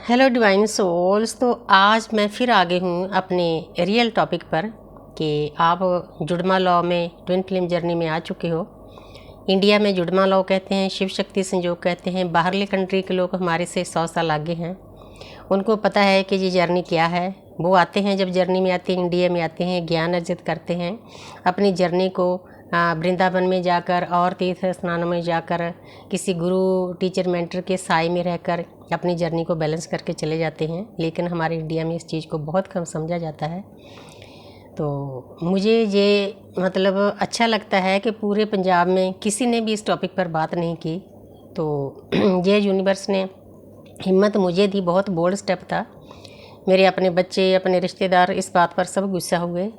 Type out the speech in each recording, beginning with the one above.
Hello divine souls. तो आज मैं फिर आ गई हूँ अपने रियल टॉपिक पर कि आप जुड़मा लॉ में ट्विन फ्लेम जर्नी में आ चुके हो। इंडिया में जुड़मा लॉ कहते हैं, शिव शक्ति संयोग कहते हैं। बाहरले कंट्री के लोग हमारे से 100 साल आगे हैं, उनको पता है कि ये जर्नी क्या है। वो आते हैं, जब जर्नी में आते हैं, इंडिया में आते हैं, ज्ञान अर्जित करते हैं, अपनी जर्नी को वृंदावन में जाकर और तीर्थ स्नानों में जाकर किसी गुरु टीचर मेंटर के साय में रहकर अपनी जर्नी को बैलेंस करके चले जाते हैं। लेकिन हमारे इंडिया में इस चीज़ को बहुत कम समझा जाता है। तो मुझे ये अच्छा लगता है कि पूरे पंजाब में किसी ने भी इस टॉपिक पर बात नहीं की। तो ये यूनिवर्स ने हिम्मत मुझे दी, बहुत बोल्ड स्टेप था। मेरे अपने बच्चे, अपने रिश्तेदार इस बात पर सब गुस्सा हुए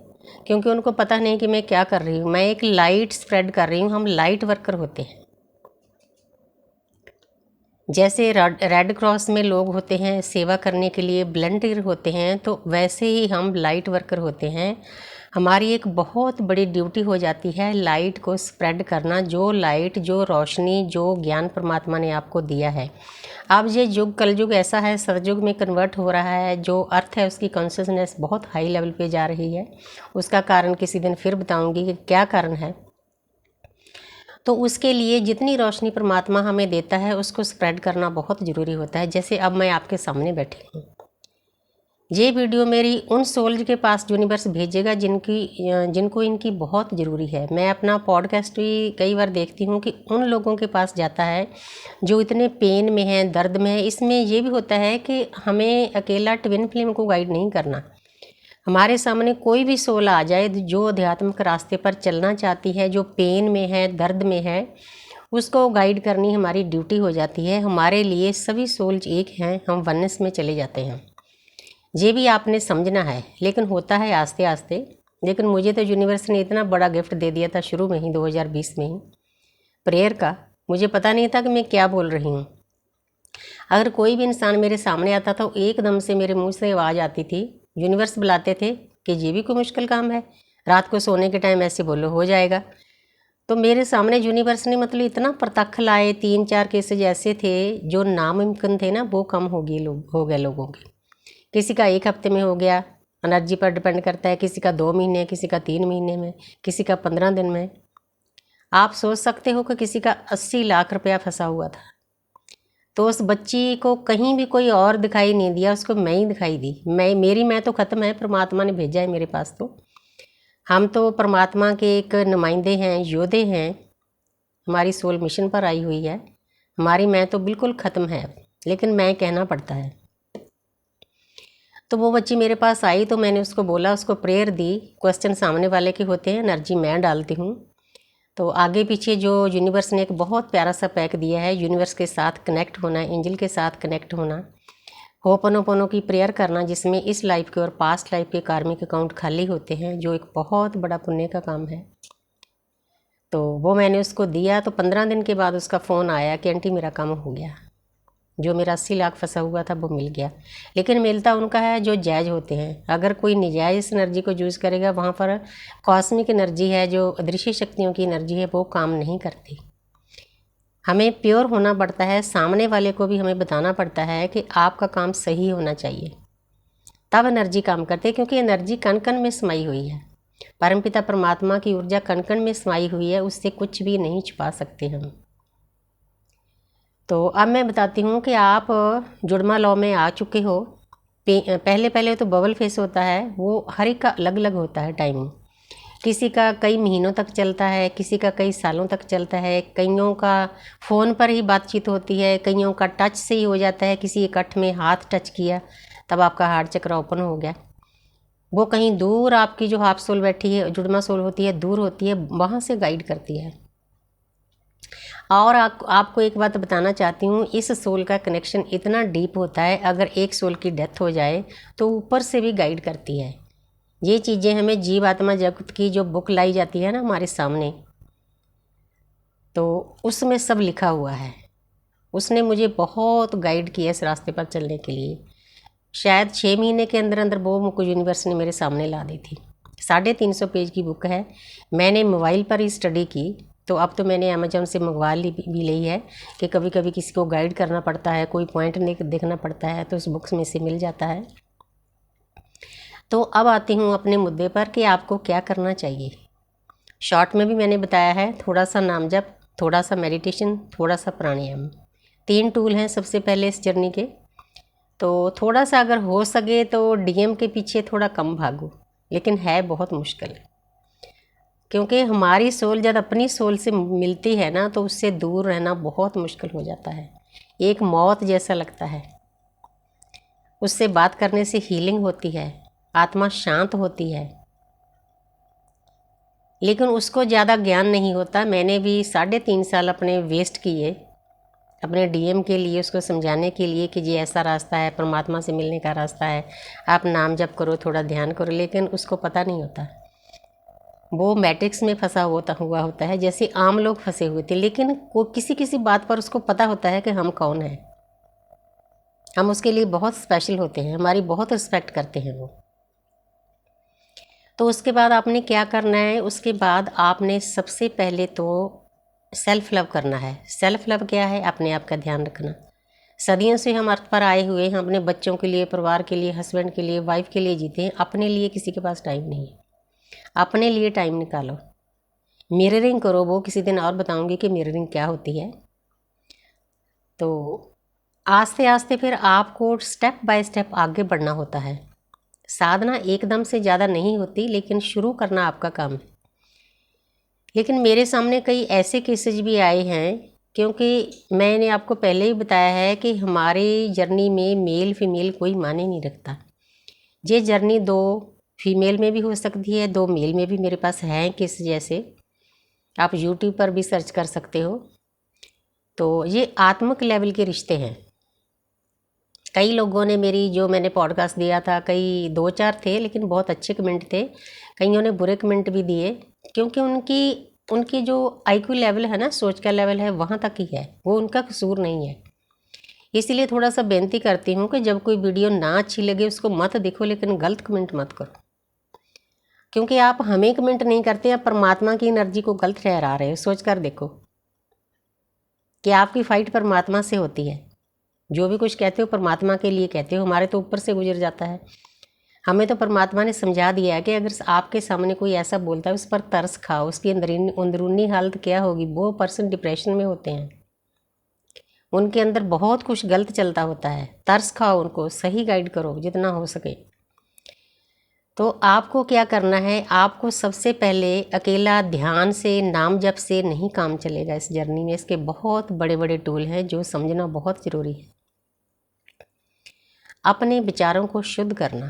क्योंकि उनको पता नहीं कि मैं क्या कर रही हूँ। मैं एक लाइट स्प्रेड कर रही हूँ। हम लाइट वर्कर होते हैं। जैसे रेड क्रॉस में लोग होते हैं सेवा करने के लिए, वॉलंटियर होते हैं, तो वैसे ही हम लाइट वर्कर होते हैं। हमारी एक बहुत बड़ी ड्यूटी हो जाती है लाइट को स्प्रेड करना। जो लाइट, जो रोशनी, जो ज्ञान परमात्मा ने आपको दिया है। अब ये युग कलयुग ऐसा है, सतयुग में कन्वर्ट हो रहा है। जो अर्थ है उसकी कॉन्शियसनेस बहुत हाई लेवल पे जा रही है। उसका कारण किसी दिन फिर बताऊंगी कि क्या कारण है। तो उसके लिए जितनी रोशनी परमात्मा हमें देता है उसको स्प्रेड करना बहुत ज़रूरी होता है। जैसे अब मैं आपके सामने बैठी हूँ, ये वीडियो मेरी उन सोल्स के पास यूनिवर्स भेजेगा जिनको इनकी बहुत ज़रूरी है। मैं अपना पॉडकास्ट भी कई बार देखती हूँ कि उन लोगों के पास जाता है जो इतने पेन में हैं, दर्द में है। इसमें ये भी होता है कि हमें अकेला ट्विन फ्लेम को गाइड नहीं करना। हमारे सामने कोई भी सोल आ जाए जो आध्यात्मिक रास्ते पर चलना चाहती है, जो पेन में है, दर्द में है, उसको गाइड करनी हमारी ड्यूटी हो जाती है। हमारे लिए सभी सोल्स एक हैं, हम वननेस में चले जाते हैं। ये भी आपने समझना है, लेकिन होता है आस्ते आस्ते। लेकिन मुझे तो यूनिवर्स ने इतना बड़ा गिफ्ट दे दिया था शुरू में ही, 2020 में ही, प्रेयर का। मुझे पता नहीं था कि मैं क्या बोल रही हूँ। अगर कोई भी इंसान मेरे सामने आता था, एकदम से मेरे मुंह से आवाज़ आती थी। यूनिवर्स बुलाते थे कि ये भी कोई मुश्किल काम है, रात को सोने के टाइम ऐसे बोलो हो जाएगा। तो मेरे सामने यूनिवर्स ने इतना प्रत्यक्ष लाए। 3-4 केसेज ऐसे थे जो नामुमकिन थे ना, वो कम हो गए लोगों के। किसी का 1 हफ्ते में हो गया, एनर्जी पर डिपेंड करता है। किसी का 2 महीने, किसी का 3 महीने में, किसी का 15 दिन में। आप सोच सकते हो कि किसी का 80 लाख रुपया फंसा हुआ था। तो उस बच्ची को कहीं भी कोई और दिखाई नहीं दिया, उसको मैं ही दिखाई दी। मैं तो ख़त्म है, परमात्मा ने भेजा है मेरे पास। तो हम तो परमात्मा के एक नुमाइंदे हैं, योद्धे हैं। हमारी सोल मिशन पर आई हुई है। हमारी मैं तो बिल्कुल ख़त्म है, लेकिन मैं कहना पड़ता है। तो वो बच्ची मेरे पास आई तो मैंने उसको बोला, उसको प्रेयर दी। क्वेश्चन सामने वाले के होते हैं, एनर्जी मैं डालती हूँ। तो आगे पीछे जो यूनिवर्स ने एक बहुत प्यारा सा पैक दिया है, यूनिवर्स के साथ कनेक्ट होना, एंजल के साथ कनेक्ट होना, होपनोपोनो की प्रेयर करना, जिसमें इस लाइफ के और पास्ट लाइफ के कार्मिक अकाउंट खाली होते हैं, जो एक बहुत बड़ा पुण्य का काम है। तो वो मैंने उसको दिया। तो 15 दिन के बाद उसका फ़ोन आया कि आंटी मेरा काम हो गया, जो मेरा 80 लाख फंसा हुआ था वो मिल गया। लेकिन मिलता उनका है जो जायज़ होते हैं। अगर कोई नजायज़ एनर्जी को यूज़ करेगा, वहाँ पर कॉस्मिक एनर्जी है, जो अदृश्य शक्तियों की एनर्जी है, वो काम नहीं करती। हमें प्योर होना पड़ता है। सामने वाले को भी हमें बताना पड़ता है कि आपका काम सही होना चाहिए, तब एनर्जी काम करती है। क्योंकि एनर्जी कण कण में समाई हुई है। परमपिता परमात्मा की ऊर्जा कण कण में समाई हुई है, उससे कुछ भी नहीं छुपा सकते हम। तो अब मैं बताती हूँ कि आप जुड़मा लॉ में आ चुके हो। पहले तो बबल फेस होता है, वो हर एक का अलग अलग होता है टाइमिंग। किसी का कई महीनों तक चलता है, किसी का कई सालों तक चलता है। कईयों का फ़ोन पर ही बातचीत होती है, कईयों का टच से ही हो जाता है। किसी इकट्ठ में हाथ टच किया तब आपका हार्ट चक्र ओपन हो गया। वो कहीं दूर आपकी जो हाफ सोल बैठी है, जुड़मा सोल होती है, दूर होती है, वहाँ से गाइड करती है। और आपको एक बात बताना चाहती हूँ, इस सोल का कनेक्शन इतना डीप होता है, अगर एक सोल की डेथ हो जाए तो ऊपर से भी गाइड करती है। ये चीज़ें हमें जीव आत्मा जगत की जो बुक लाई जाती है ना हमारे सामने, तो उसमें सब लिखा हुआ है। उसने मुझे बहुत गाइड किया इस रास्ते पर चलने के लिए। शायद 6 महीने के अंदर अंदर वो मुझको यूनिवर्स ने मेरे सामने ला दी थी। 350 पेज की बुक है। मैंने मोबाइल पर ही स्टडी की, तो अब तो मैंने अमेजोन से मंगवा भी ली है कि कभी कभी किसी को गाइड करना पड़ता है, कोई पॉइंट नहीं देखना पड़ता है, तो उस बुक्स में से मिल जाता है। तो अब आती हूँ अपने मुद्दे पर कि आपको क्या करना चाहिए। शॉर्ट में भी मैंने बताया है, थोड़ा सा नाम जप, थोड़ा सा मेडिटेशन, थोड़ा सा प्राणायाम, 3 टूल हैं सबसे पहले इस जर्नी के। तो थोड़ा सा अगर हो सके तो डीएम के पीछे थोड़ा कम भागो, लेकिन है बहुत मुश्किल है, क्योंकि हमारी सोल जब अपनी सोल से मिलती है ना तो उससे दूर रहना बहुत मुश्किल हो जाता है, एक मौत जैसा लगता है। उससे बात करने से हीलिंग होती है, आत्मा शांत होती है, लेकिन उसको ज़्यादा ज्ञान नहीं होता। मैंने भी 3.5 साल अपने वेस्ट किए अपने डीएम के लिए, उसको समझाने के लिए कि ये ऐसा रास्ता है, परमात्मा से मिलने का रास्ता है, आप नाम जप करो, थोड़ा ध्यान करो, लेकिन उसको पता नहीं होता। वो मैट्रिक्स में फंसा हुआ होता है, जैसे आम लोग फंसे हुए थे, लेकिन वो किसी किसी बात पर उसको पता होता है कि हम कौन हैं, हम उसके लिए बहुत स्पेशल होते हैं, हमारी बहुत रिस्पेक्ट करते हैं वो। तो उसके बाद आपने क्या करना है, उसके बाद आपने सबसे पहले तो सेल्फ लव करना है। सेल्फ लव क्या है? अपने आप का ध्यान रखना। सदियों से हम अर्थ पर आए हुए हैं, अपने बच्चों के लिए, परिवार के लिए, हस्बैंड के लिए, वाइफ के लिए जीते हैं, अपने लिए किसी के पास टाइम नहीं है। अपने लिए टाइम निकालो, मिररिंग करो। वो किसी दिन और बताऊंगी कि मिररिंग क्या होती है। तो आस्ते आस्ते फिर आपको स्टेप बाय स्टेप आगे बढ़ना होता है। साधना एकदम से ज़्यादा नहीं होती, लेकिन शुरू करना आपका काम है। लेकिन मेरे सामने कई ऐसे केसेज भी आए हैं, क्योंकि मैंने आपको पहले ही बताया है कि हमारी जर्नी में मेल फीमेल कोई माने नहीं रखता। ये जर्नी 2 फीमेल में भी हो सकती है, 2 मेल में भी मेरे पास हैं केस जैसे, आप यूट्यूब पर भी सर्च कर सकते हो। तो ये आत्मिक लेवल के रिश्ते हैं। कई लोगों ने मेरी जो मैंने पॉडकास्ट दिया था, कई 2-4 थे, लेकिन बहुत अच्छे कमेंट थे, कईयों ने बुरे कमेंट भी दिए, क्योंकि उनकी जो आईक्यू लेवल है ना, सोच का लेवल है, वहाँ तक ही है, वो उनका कसूर नहीं है। इसीलिए थोड़ा सा बेनती करती हूँ कि जब कोई वीडियो ना अच्छी लगे उसको मत देखो, लेकिन गलत कमेंट मत करो, क्योंकि आप हमें कमेंट नहीं करते, आप परमात्मा की एनर्जी को गलत ठहरा रहे हो। सोच कर देखो कि आपकी फ़ाइट परमात्मा से होती है। जो भी कुछ कहते हो परमात्मा के लिए कहते हो, हमारे तो ऊपर से गुजर जाता है। हमें तो परमात्मा ने समझा दिया है कि अगर आपके सामने कोई ऐसा बोलता है, उस पर तरस खाओ, उसकी अंदरूनी हालत क्या होगी। वो पर्सन डिप्रेशन में होते हैं, उनके अंदर बहुत कुछ गलत चलता होता है। तरस खाओ, उनको सही गाइड करो जितना हो सके। तो आपको क्या करना है, आपको सबसे पहले अकेला ध्यान से, नाम जप से नहीं काम चलेगा इस जर्नी में। इसके बहुत बड़े बड़े टूल हैं जो समझना बहुत ज़रूरी है। अपने विचारों को शुद्ध करना,